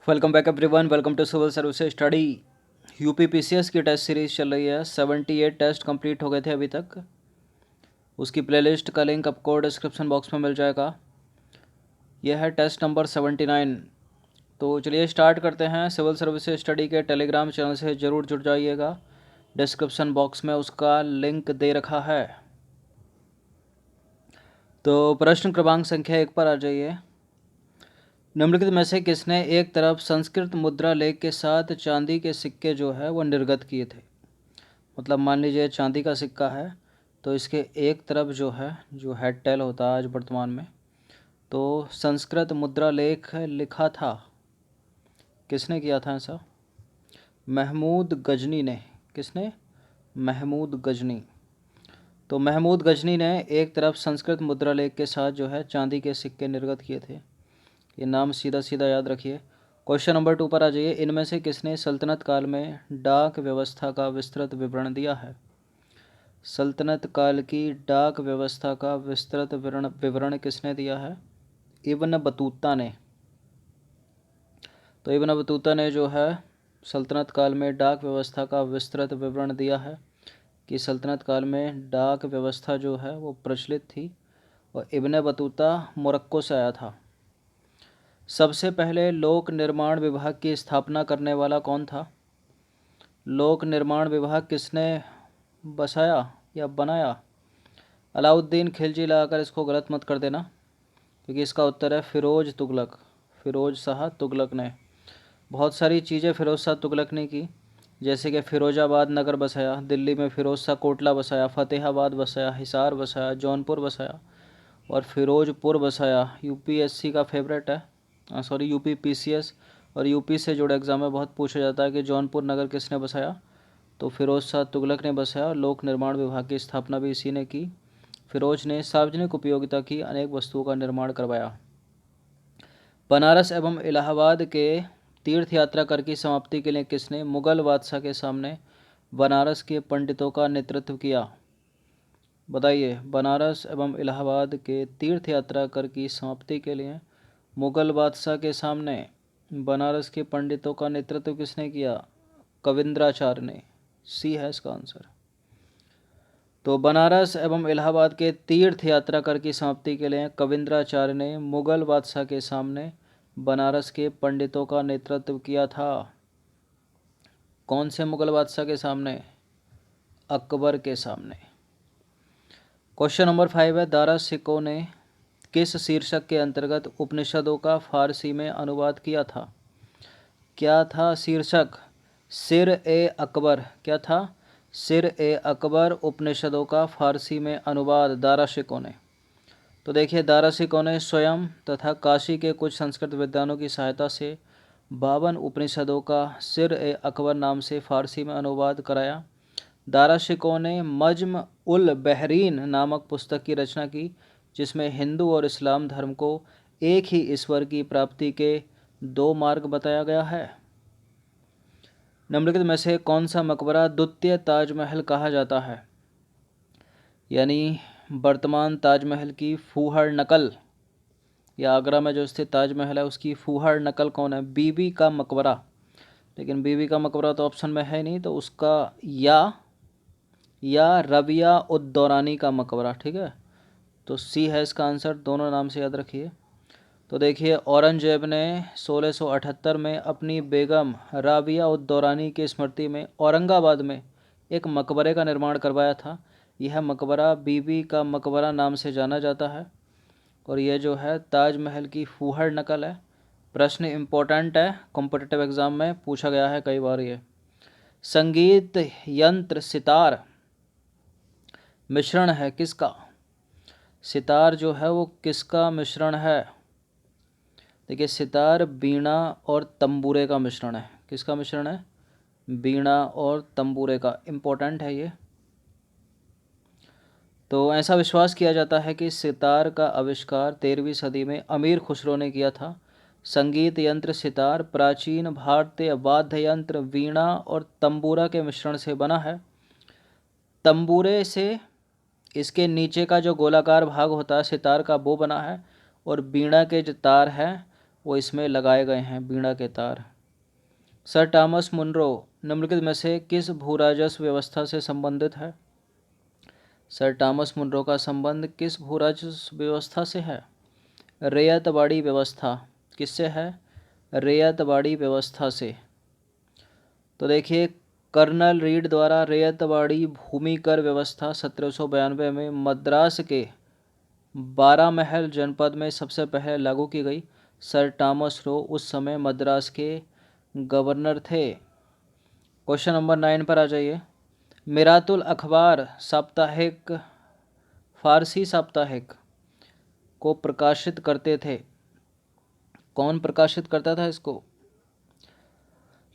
Welcome back everyone, welcome to civil services study. UP PCS की test series चल रही है। 78 टेस्ट कंप्लीट हो गए थे अभी तक। उसकी प्लेलिस्ट का लिंक आपको डिस्क्रिप्शन बॉक्स में मिल जाएगा। यह है टेस्ट नंबर 79। तो चलिए स्टार्ट करते हैं। सिविल सर्विसेज स्टडी के टेलीग्राम चैनल से ज़रूर जुड़ जाइएगा, डिस्क्रिप्शन बॉक्स में उसका लिंक दे रखा है। तो प्रश्न क्रमांक संख्या 1 पर आ जाइए। निम्नलिखित में से किसने एक तरफ संस्कृत मुद्रा लेख के साथ चांदी के सिक्के जो है वो निर्गत किए थे। मतलब मान लीजिए चांदी का सिक्का है, तो इसके एक तरफ जो हेड टेल होता है आज वर्तमान में, तो संस्कृत मुद्रा लेख लिखा था। किसने किया था ऐसा? महमूद गजनी ने। किसने? महमूद गजनी। तो महमूद गजनी ने एक तरफ संस्कृत मुद्रा लेख के साथ जो है चांदी के सिक्के निर्गत किए थे। ये नाम सीधा सीधा याद रखिए। क्वेश्चन नंबर 2 पर आ जाइए। इनमें से किसने सल्तनत काल में डाक व्यवस्था का विस्तृत विवरण दिया है? सल्तनत काल की डाक व्यवस्था का विस्तृत विवरण किसने दिया है? इब्न बतूता ने। तो इब्न बतूता ने जो है सल्तनत काल में डाक व्यवस्था का विस्तृत विवरण दिया है कि सल्तनत काल में डाक व्यवस्था जो है वो प्रचलित थी, और इब्न बतूता मोरक्को से आया था। सबसे पहले लोक निर्माण विभाग की स्थापना करने वाला कौन था? लोक निर्माण विभाग किसने बसाया या बनाया? अलाउद्दीन खिलजी लगाकर इसको गलत मत कर देना, क्योंकि इसका उत्तर है फिरोज तुगलक। फिरोज शाह तुगलक ने बहुत सारी चीज़ें फिरोज शाह तुगलक ने की, जैसे कि फिरोजाबाद नगर बसाया, दिल्ली में फिरोज शाह कोटला बसाया, फतेहाबाद बसाया, हिसार बसाया, जौनपुर बसाया और फिरोजपुर बसाया। यूपीएससी का फेवरेट है, सॉरी यूपी पीसीएस और यूपी से जुड़े एग्जाम में बहुत पूछा जाता है कि जौनपुर नगर किसने बसाया। तो फिरोज शाह तुगलक ने बसाया। लोक निर्माण विभाग की स्थापना भी इसी ने की। फिरोज ने सार्वजनिक उपयोगिता की अनेक वस्तुओं का निर्माण करवाया। बनारस एवं इलाहाबाद के तीर्थ यात्रा कर की समाप्ति के लिए किसने मुगल बादशाह के सामने बनारस के पंडितों का नेतृत्व किया? बताइए, बनारस एवं इलाहाबाद के तीर्थ यात्रा कर की समाप्ति के लिए मुगल बादशाह के सामने बनारस के पंडितों का नेतृत्व किसने किया? कविंद्राचार्य ने। सी है इसका आंसर। तो बनारस एवं इलाहाबाद के तीर्थ यात्रा कर की समाप्ति के लिए कविंद्राचार्य ने मुगल बादशाह के सामने बनारस के पंडितों का नेतृत्व किया था। कौन से मुगल बादशाह के सामने? अकबर के सामने। क्वेश्चन नंबर 5 है। दारा शिकोह ने किस शीर्षक के अंतर्गत उपनिषदों का फारसी में अनुवाद किया था? क्या था शीर्षक? सिर ए अकबर। क्या था? सिर ए अकबर उपनिषदों का फारसी में अनुवाद दारा शिकोह ने। तो देखिए, दारा शिकोह ने स्वयं तथा काशी के कुछ संस्कृत विद्वानों की सहायता से 52 उपनिषदों का सिर ए अकबर नाम से फारसी में अनुवाद कराया। दारा शिकोह ने मज्म उल बहरीन नामक पुस्तक की रचना की, जिसमें हिंदू और इस्लाम धर्म को एक ही ईश्वर की प्राप्ति के 2 मार्ग बताया गया है। निम्नलिखित में से कौन सा मकबरा द्वितीय ताजमहल कहा जाता है? यानी वर्तमान ताजमहल की फूहड़ नकल, या आगरा में जो स्थित ताजमहल है उसकी फूहड़ नकल कौन है? बीबी का मकबरा। लेकिन बीबी का मकबरा तो ऑप्शन में है नहीं, तो उसका या रबिया उद्दौरानी का मकबरा। ठीक है, तो सी है इसका आंसर। दोनों नाम से याद रखिए। तो देखिए, औरंगजेब ने 1678 में अपनी बेगम राबिया उद्दौरानी की स्मृति में औरंगाबाद में एक मकबरे का निर्माण करवाया था। यह मकबरा बीबी का मकबरा नाम से जाना जाता है, और यह जो है ताजमहल की फूहड़ नकल है। प्रश्न इम्पोर्टेंट है, कॉम्पिटिटिव एग्जाम में पूछा गया है कई बार ये। संगीत यंत्र सितार मिश्रण है किसका? सितार जो है वो किसका मिश्रण है? देखिए, सितार बीणा और तंबूरे का मिश्रण है। किसका मिश्रण है? बीणा और तंबूरे का। इम्पोर्टेंट है ये। तो ऐसा विश्वास किया जाता है कि सितार का आविष्कार 13वीं सदी में अमीर खुसरो ने किया था। संगीत यंत्र सितार प्राचीन भारतीय वाद्य यंत्र वीणा और तंबूरा के मिश्रण से बना है। तंबूरे से इसके नीचे का जो गोलाकार भाग होता है सितार का, वो बना है, और बीणा के जो तार हैं वो इसमें लगाए गए हैं, बीड़ा के तार। सर टॉमस मुनरो निम्नलिखित में से किस भूराजस्व व्यवस्था से संबंधित है? सर टॉमस मुनरो का संबंध किस भूराजस्व व्यवस्था से है? रैयतवाड़ी व्यवस्था। किससे है? रैयतवाड़ी व्यवस्था से। तो देखिए, कर्नल रीड द्वारा रैयतवाड़ी भूमि कर व्यवस्था 1792 में मद्रास के बारामहल जनपद में सबसे पहले लागू की गई। सर टॉमस रो उस समय मद्रास के गवर्नर थे। क्वेश्चन नंबर 9 पर आ जाइए। मिरातुल अखबार साप्ताहिक, फारसी साप्ताहिक को प्रकाशित करते थे। कौन प्रकाशित करता था इसको?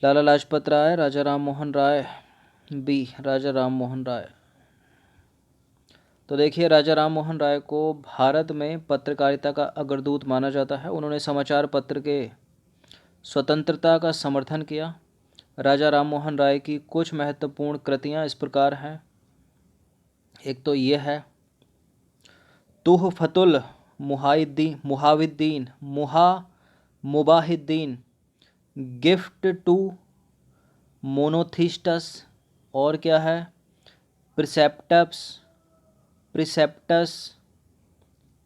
लाला लाजपत राय, राजा राम मोहन राय। बी, राजा राम मोहन राय। तो देखिए, राजा राम मोहन राय को भारत में पत्रकारिता का अग्रदूत माना जाता है। उन्होंने समाचार पत्र के स्वतंत्रता का समर्थन किया। राजा राम मोहन राय की कुछ महत्वपूर्ण कृतियां इस प्रकार हैं। एक तो ये है तुहफतुल मुबाहिद्दीन, गिफ्ट टू मोनोथिस्टस, और क्या है?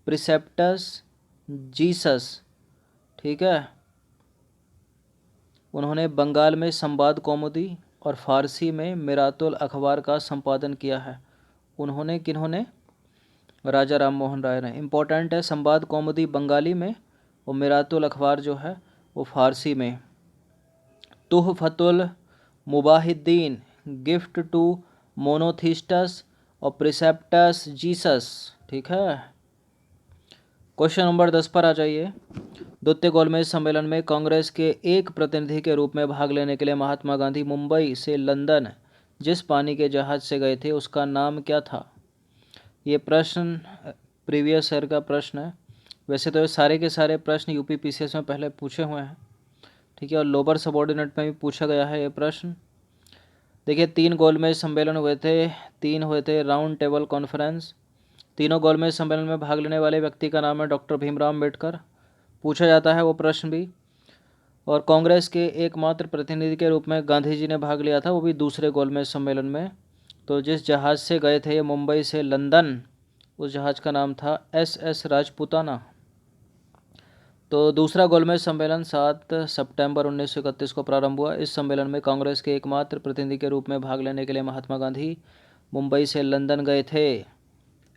Precepts Jesus. ठीक है। उन्होंने बंगाल में संवाद कौमुदी और फारसी में मिरातुल अखबार का संपादन किया है। उन्होंने, किन्होंने? राजा राम मोहन राय ने। इम्पोर्टेंट है, संवाद कौमुदी बंगाली में और मिरातुल अखबार जो है वो फारसी में। तुहफतुल मुबाहिद्दीन, गिफ्ट टू मोनोथिस्टस और प्रिसेप्टस जीसस। ठीक है। क्वेश्चन नंबर 10 पर आ जाइए। द्वितीय गोलमेज सम्मेलन में कांग्रेस के एक प्रतिनिधि के रूप में भाग लेने के लिए महात्मा गांधी मुंबई से लंदन जिस पानी के जहाज से गए थे उसका नाम क्या था? ये प्रश्न प्रीवियस ईयर का प्रश्न है। वैसे तो ये सारे के सारे प्रश्न यूपी पीसीएस में पहले पूछे हुए हैं। ठीक है। और लोअर सबऑर्डिनेट में भी पूछा गया है ये प्रश्न। देखिए, 3 गोलमेज सम्मेलन हुए थे, 3 हुए थे राउंड टेबल कॉन्फ्रेंस। तीनों गोलमेज सम्मेलन में भाग लेने वाले व्यक्ति का नाम है डॉक्टर भीमराव अम्बेडकर। पूछा जाता है वो प्रश्न भी। और कांग्रेस के एकमात्र प्रतिनिधि के रूप में गांधी जी ने भाग लिया था, वो भी दूसरे गोलमेज सम्मेलन में। तो जिस जहाज़ से गए थे ये मुंबई से लंदन, उस जहाज़ का नाम था SS राजपूताना। तो दूसरा गोलमेज सम्मेलन 7 सितंबर 1931 को प्रारंभ हुआ। इस सम्मेलन में कांग्रेस के एकमात्र प्रतिनिधि के रूप में भाग लेने के लिए महात्मा गांधी मुंबई से लंदन गए थे।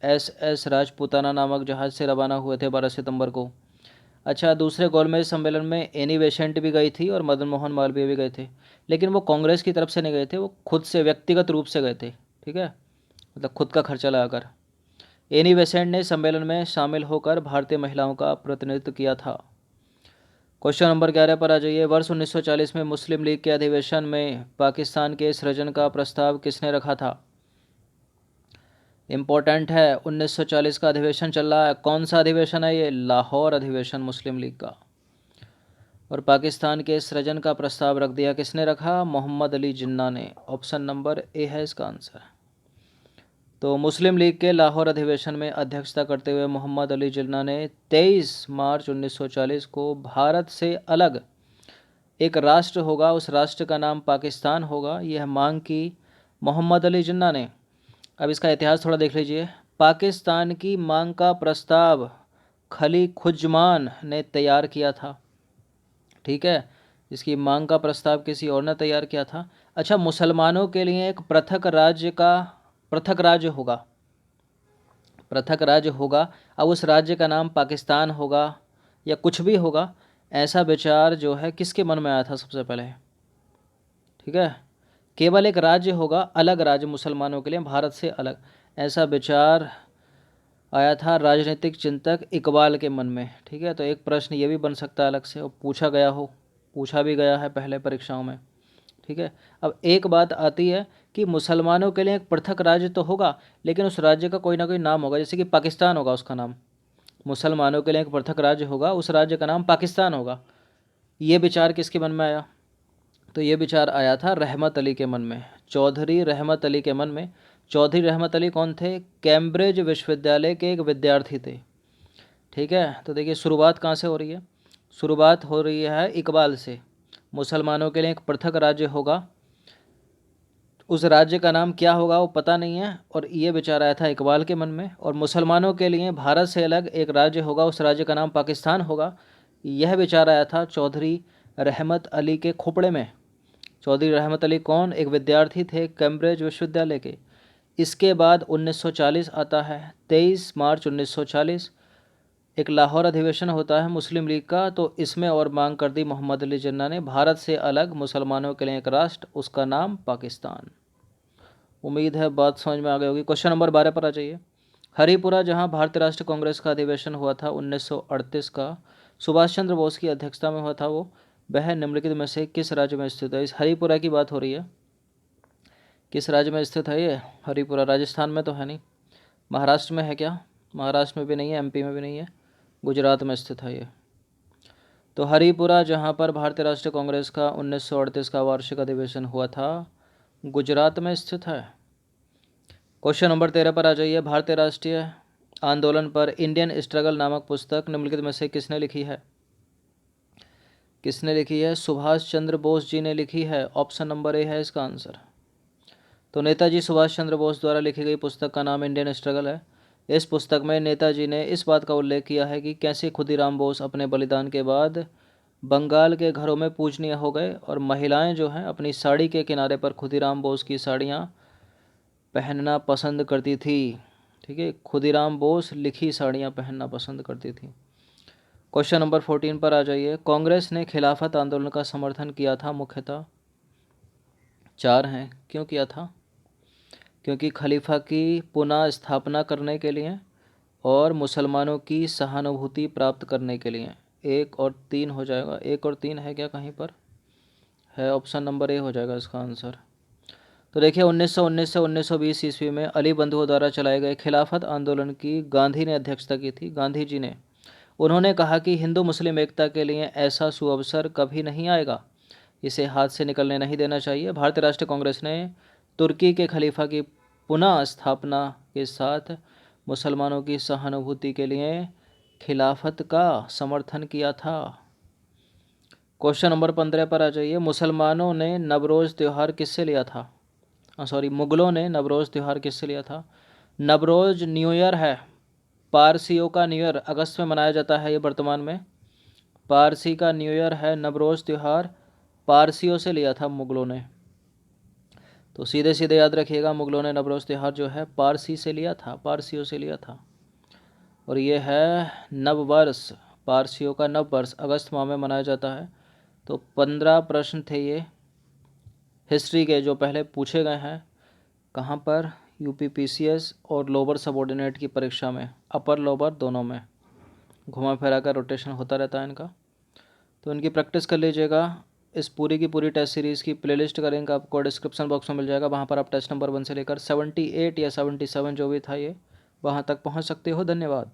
SS राजपूताना नामक जहाज़ से रवाना हुए थे 12 सितंबर को। अच्छा, दूसरे गोलमेज सम्मेलन में एनी बेसेंट भी गई थी और मदन मोहन मालवीय भी गए थे, लेकिन वो कांग्रेस की तरफ से नहीं गए थे, वो खुद से व्यक्तिगत रूप से गए थे। ठीक है, मतलब खुद का खर्चा लगाकर। एनी बेसेंट ने सम्मेलन में शामिल होकर भारतीय महिलाओं का प्रतिनिधित्व किया था। क्वेश्चन नंबर 11 पर आ जाइए। वर्ष 1940 में मुस्लिम लीग के अधिवेशन में पाकिस्तान के सृजन का प्रस्ताव किसने रखा था? इम्पोर्टेंट है, 1940 का अधिवेशन चल रहा है। कौन सा अधिवेशन है ये? लाहौर अधिवेशन मुस्लिम लीग का। और पाकिस्तान के सृजन का प्रस्ताव रख दिया, किसने रखा? मोहम्मद अली जिन्ना ने। ऑप्शन नंबर ए है इसका आंसर। तो मुस्लिम लीग के लाहौर अधिवेशन में अध्यक्षता करते हुए मोहम्मद अली जिन्ना ने 23 मार्च 1940 को भारत से अलग एक राष्ट्र होगा, उस राष्ट्र का नाम पाकिस्तान होगा, यह मांग की मोहम्मद अली जिन्ना ने। अब इसका इतिहास थोड़ा देख लीजिए। पाकिस्तान की मांग का प्रस्ताव खली खुजमान ने तैयार किया था। ठीक है, इसकी मांग का प्रस्ताव किसी और ने तैयार किया था। अच्छा, मुसलमानों के लिए एक पृथक राज्य होगा, अब उस राज्य का नाम पाकिस्तान होगा या कुछ भी होगा, ऐसा विचार जो है किसके मन में आया था सबसे पहले? ठीक है, केवल एक राज्य होगा, अलग राज्य मुसलमानों के लिए, भारत से अलग, ऐसा विचार आया था राजनीतिक चिंतक इकबाल के मन में। ठीक है, तो एक प्रश्न ये भी बन सकता है अलग से, और पूछा भी गया है पहले परीक्षाओं में। ठीक है, अब एक बात आती है कि मुसलमानों के लिए एक पृथक राज्य तो होगा, लेकिन उस राज्य का कोई ना कोई नाम होगा, जैसे कि पाकिस्तान होगा उसका नाम। मुसलमानों के लिए एक पृथक राज्य होगा, उस राज्य का नाम पाकिस्तान होगा। ये विचार किसके मन में आया? तो ये विचार आया था रहमत अली के मन में, चौधरी रहमत अली के मन में। चौधरी रहमत अली कौन थे? कैम्ब्रिज विश्वविद्यालय के एक विद्यार्थी थे। ठीक है, तो देखिए शुरुआत कहाँ से हो रही है? शुरुआत हो रही है इकबाल से। मुसलमानों के लिए एक पृथक राज्य होगा, उस राज्य का नाम क्या होगा वो पता नहीं है, और ये विचार आया था इकबाल के मन में। और मुसलमानों के लिए भारत से अलग एक राज्य होगा, उस राज्य का नाम पाकिस्तान होगा, यह विचार आया था चौधरी रहमत अली के खोपड़े में। चौधरी रहमत अली कौन? एक विद्यार्थी थे कैम्ब्रिज विश्वविद्यालय के। इसके बाद 1940 आता है, 23 मार्च 1940 एक लाहौर अधिवेशन होता है मुस्लिम लीग का, तो इसमें और मांग कर दी मोहम्मद अली जिन्ना ने, भारत से अलग मुसलमानों के लिए एक राष्ट्र, उसका नाम पाकिस्तान। उम्मीद है बात समझ में आ गई होगी। क्वेश्चन नंबर 12 पर आ जाइए। हरिपुरा, जहां भारतीय राष्ट्रीय कांग्रेस का अधिवेशन हुआ था 1938 का, सुभाष चंद्र बोस की अध्यक्षता में हुआ था वो, वह निम्नलिखित में से किस राज्य में स्थित है? इस हरिपुरा की बात हो रही है, किस राज्य में स्थित है ये हरिपुरा? राजस्थान में तो है नहीं, महाराष्ट्र में है क्या? महाराष्ट्र में भी नहीं है, एमपी में भी नहीं है, गुजरात में स्थित है ये। तो हरिपुरा जहाँ पर भारतीय राष्ट्रीय कांग्रेस का 1938 का वार्षिक अधिवेशन हुआ था, गुजरात में स्थित है। क्वेश्चन नंबर 13 पर आ जाइए। भारतीय राष्ट्रीय आंदोलन पर इंडियन स्ट्रगल नामक पुस्तक निम्नलिखित में से किसने लिखी है? किसने लिखी है? सुभाष चंद्र बोस जी ने लिखी है। ऑप्शन नंबर ए है इसका आंसर। तो नेताजी सुभाष चंद्र बोस द्वारा लिखी गई पुस्तक का नाम इंडियन स्ट्रगल है। इस पुस्तक में नेताजी ने इस बात का उल्लेख किया है कि कैसे खुदीराम बोस अपने बलिदान के बाद बंगाल के घरों में पूजनीय हो गए, और महिलाएं जो हैं अपनी साड़ी के किनारे पर खुदीराम बोस की साड़ियाँ पहनना पसंद करती थी। ठीक है, खुदीराम बोस लिखी साड़ियाँ पहनना पसंद करती थी। क्वेश्चन नंबर 14 पर आ जाइए। कांग्रेस ने खिलाफत आंदोलन का समर्थन किया था, मुख्यतः 4 हैं। क्यों किया था? क्योंकि खलीफा की पुनः स्थापना करने के लिए और मुसलमानों की सहानुभूति प्राप्त करने के लिए। 1 और 3 हो जाएगा। 1 और 3 है क्या कहीं पर? है, ऑप्शन नंबर ए हो जाएगा इसका आंसर। तो देखिए 1919 से 1920 ईस्वी में अली बंधुओं द्वारा चलाए गए खिलाफत आंदोलन की गांधी ने अध्यक्षता की थी, गांधी जी ने। उन्होंने कहा कि हिंदू मुस्लिम एकता के लिए ऐसा सुअवसर कभी नहीं आएगा, इसे हाथ से निकलने नहीं देना चाहिए। भारतीय राष्ट्रीय कांग्रेस ने तुर्की के खलीफा की पुनः स्थापना के साथ मुसलमानों की सहानुभूति के लिए खिलाफत का समर्थन किया था। क्वेश्चन नंबर 15 पर आ जाइए। मुसलमानों ने नवरोज़ त्यौहार किससे लिया था? मुगलों ने नवरोज़ त्यौहार किससे लिया था? नवरोज़ न्यू ईयर है, पारसियों का न्यू ईयर अगस्त में मनाया जाता है ये वर्तमान में। पारसी का न्यू ईयर है नवरोज़ त्यौहार, पारसियों से लिया था मुगलों ने। तो सीधे सीधे याद रखिएगा, मुगलों ने नवरोज़ त्यौहार जो है पारसी से लिया था, पारसियों से लिया था। और ये है नववर्ष, पारसियों का नववर्ष अगस्त माह में मनाया जाता है। तो 15 प्रश्न थे ये हिस्ट्री के जो पहले पूछे गए हैं। कहाँ पर? यूपीपीसीएस और लोअर सबऑर्डिनेट की परीक्षा में, अपर लोअर दोनों में घुमा फिरा कर रोटेशन होता रहता है इनका। तो इनकी प्रैक्टिस कर लीजिएगा। इस पूरी की पूरी टेस्ट सीरीज़ की प्लेलिस्ट का लिंक आपको डिस्क्रिप्शन बॉक्स में मिल जाएगा, वहाँ पर आप टेस्ट नंबर 1 से लेकर 78 या 77 जो भी था ये वहाँ तक पहुँच सकते हो। धन्यवाद।